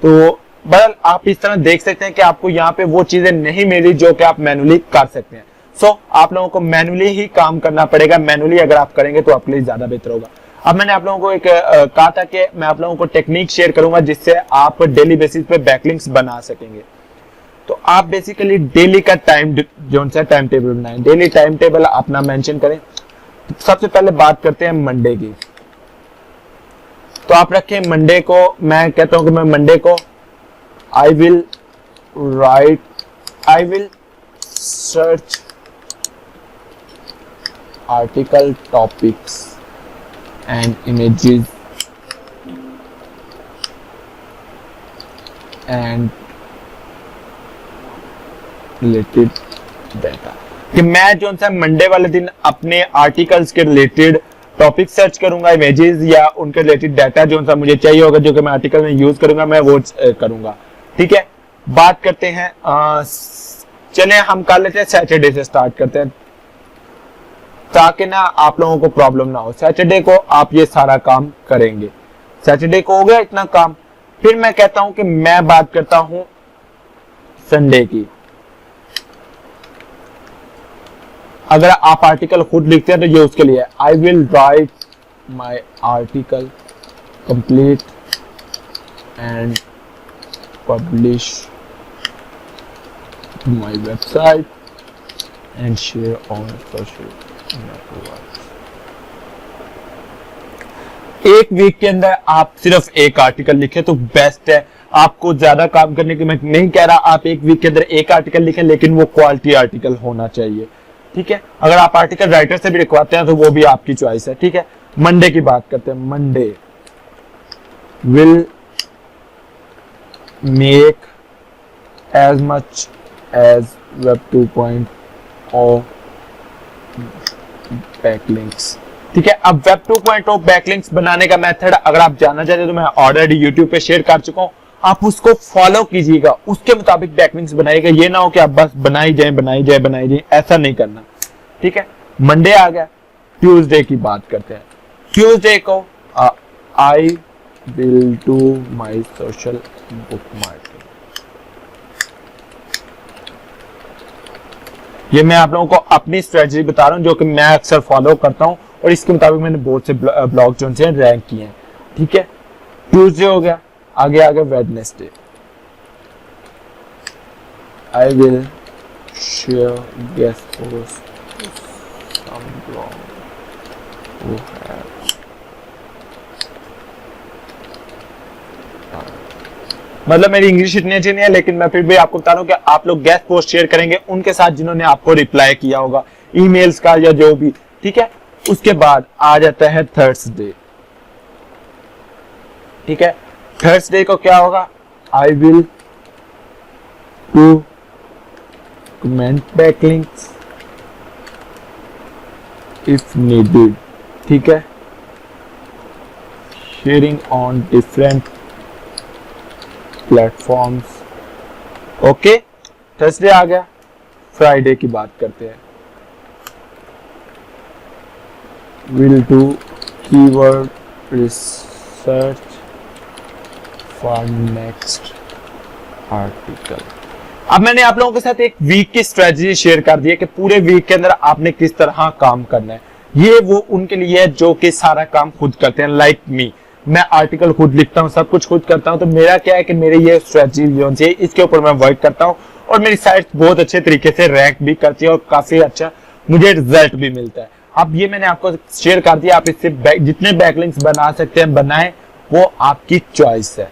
तो बहरहाल आप इस तरह देख सकते हैं कि आपको यहाँ पे वो चीजें नहीं मिली जो कि आप मैनुअली कर सकते हैं. सो आप लोगों को मैनुअली ही काम करना पड़ेगा. मैनुअली अगर आप करेंगे तो आपके लिए ज्यादा बेहतर होगा. अब मैंने आप लोगों को एक कहा था कि मैं आप लोगों को टेक्निक शेयर करूंगा जिससे आप डेली बेसिस पे बैकलिंक्स बना सकेंगे. तो आप बेसिकली डेली का टाइम टेबल बनाएं. डेली टाइम टेबल अपना मेंशन करें. सबसे पहले बात करते हैं मंडे की. तो आप रखें मंडे को. मैं कहता हूं कि मैं मंडे को I will search article topics and images and related data. कि मैं जो सा मंडे वाले दिन अपने आर्टिकल्स के रिलेटेड टॉपिक सर्च करूंगा, इमेजेस या उनके रिलेटेड डाटा जो सा मुझे चाहिए होगा जो कि मैं आर्टिकल में यूज करूंगा, मैं वो करूंगा. ठीक है. बात करते हैं. चले हम कर लेते हैं सैटरडे से स्टार्ट करते हैं ताकि ना आप लोगों को प्रॉब्लम ना हो. सैटरडे को आप ये सारा काम करेंगे. सैटरडे को हो गया इतना काम. फिर मैं कहता हूं कि मैं बात करता हूं संडे की. अगर आप आर्टिकल खुद लिखते हैं तो ये उसके लिए I will write my article complete and publish my website and share on social networks. एक वीक के अंदर आप सिर्फ एक आर्टिकल लिखें तो बेस्ट है. आपको ज्यादा काम करने की मैं नहीं कह रहा. आप एक वीक के अंदर एक आर्टिकल लिखें लेकिन वो क्वालिटी आर्टिकल होना चाहिए. ठीक है. अगर आप आर्टिकल राइटर से भी लिखवाते हैं तो वो भी आपकी चॉइस है. ठीक है. मंडे की बात करते हैं. Monday will make as much as web 2.0 backlinks. ठीक है. अब वेब 2.0 बैकलिंक्स बनाने का मेथड अगर आप जानना चाहते हैं तो मैं ऑलरेडी YouTube पे शेयर कर चुका हूं. आप उसको फॉलो कीजिएगा. उसके मुताबिक बैकलिंक्स बनाइएगा. ये ना हो कि आप बस बनाई जाए. ऐसा नहीं करना. ठीक है. मंडे आ गया. ट्यूसडे की बात करते हैं. ट्यूसडे को I will do my social bookmarking. ये मैं आप लोगों को अपनी स्ट्रेटजी बता रहा हूँ जो कि मैं अक्सर फॉलो करता हूँ और इसके मुताबिक मैंने बहुत से ब्लॉग जो हैं रैंक किए हैं। ठीक है, ट्यूसडे हो गया, आगे आ गया Wednesday. I will share guest post some blog who have मतलब मेरी इंग्लिश इतनी अच्छी नहीं है, लेकिन मैं फिर भी आपको बता रहा हूँ कि आप लोग गेस्ट पोस्ट शेयर करेंगे उनके साथ जिन्होंने आपको रिप्लाई किया होगा ईमेल्स का या जो भी। ठीक है, उसके बाद आ जाता है थर्सडे। ठीक है, थर्सडे को क्या होगा, I will to comment backlinks if needed. ठीक है, sharing on different platforms. Okay, Thursday आ गया। फ्राइडे की बात करते हैं। Will do keyword research for next article. अब मैंने आप लोगों के साथ एक वीक की स्ट्रेटजी शेयर कर दी है कि पूरे वीक के अंदर आपने किस तरह काम करना है। ये वो उनके लिए है जो कि सारा काम खुद करते हैं, लाइक मी। मैं आर्टिकल खुद लिखता हूँ, सब कुछ खुद करता हूँ, तो मेरा क्या है कि मेरी ये स्ट्रेटजी जो है इसके ऊपर मैं वर्क करता हूँ और मेरी साइट बहुत अच्छे तरीके से रैंक भी करती है और काफी अच्छा मुझे रिजल्ट भी मिलता है। अब ये मैंने आपको शेयर कर दिया, आप इससे जितने बैकलिंक्स बना सकते हैं बनाएं, वो आपकी चॉइस है।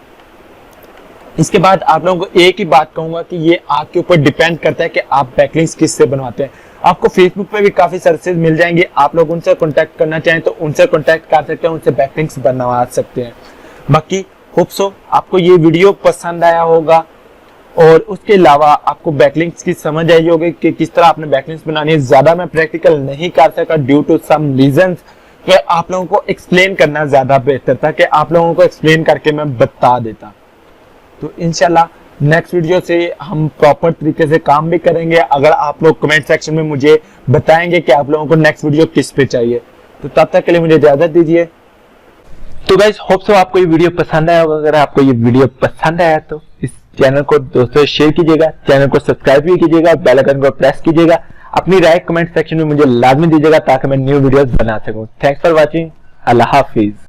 इसके बाद आप लोगों को एक ही बात कहूंगा कि ये आपके ऊपर डिपेंड करता है कि आप बैकलिंक्स किससे बनवाते हैं। आपको फेसबुक पे भी काफी सर्विसेज मिल जाएंगे, आप लोग उनसे कांटेक्ट करना चाहें तो उनसे कांटेक्ट कर सकते हैं, उनसे बैकलिंक्स बनवा सकते हैं। बाकी होप सो आपको ये वीडियो पसंद आया होगा और उसके अलावा आपको बैकलिंक्स की समझ आई होगी कि किस तरह आपने बैकलिंक्स बनानी है। ज्यादा मैं प्रैक्टिकल नहीं कर सका ड्यू टू सम रीजंस, कि आप लोगों को एक्सप्लेन करना ज्यादा बेहतर था कि आप लोगों को एक्सप्लेन करके मैं बता देता। तो इंशाल्लाह नेक्स्ट वीडियो से हम प्रॉपर तरीके से काम भी करेंगे। अगर आप लोग कमेंट सेक्शन में मुझे बताएंगे कि आप लोगों को नेक्स्ट वीडियो किस पे चाहिए, तो तब तक के लिए मुझे इजाजत दीजिए। तो गाइस होप सो आपको ये वीडियो पसंद आया होगा। अगर आपको ये वीडियो पसंद आया तो इस चैनल को दोस्तों से शेयर कीजिएगा, चैनल को सब्सक्राइब भी कीजिएगा, बेल आइकन को प्रेस कीजिएगा। अपनी राय कमेंट सेक्शन में मुझे लाजमी दीजिएगा ताकि मैं न्यू वीडियोस बना सकूं। Thanks for watching. Allah Hafiz.